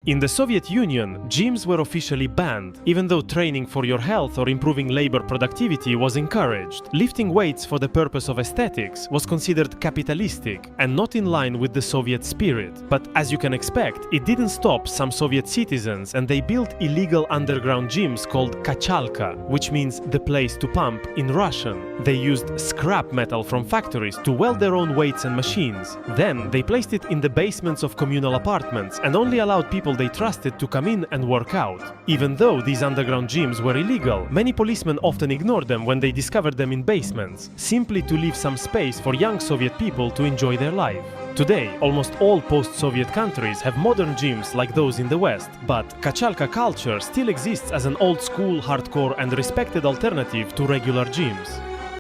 In the Soviet Union, gyms were officially banned, even though training for your health or improving labor productivity was encouraged. Lifting weights for the purpose of aesthetics was considered capitalistic and not in line with the Soviet spirit. But as you can expect, it didn't stop some Soviet citizens, and they built illegal underground gyms called kachalka, which means the place to pump in Russian. They used scrap metal from factories to weld their own weights and machines. Then they placed it in the basements of communal apartments and only allowed people they trusted to come in and work out. Even though these underground gyms were illegal, many policemen often ignored them when they discovered them in basements, simply to leave some space for young Soviet people to enjoy their life. Today, almost all post-Soviet countries have modern gyms like those in the West, but kachalka culture still exists as an old-school, hardcore and respected alternative to regular gyms.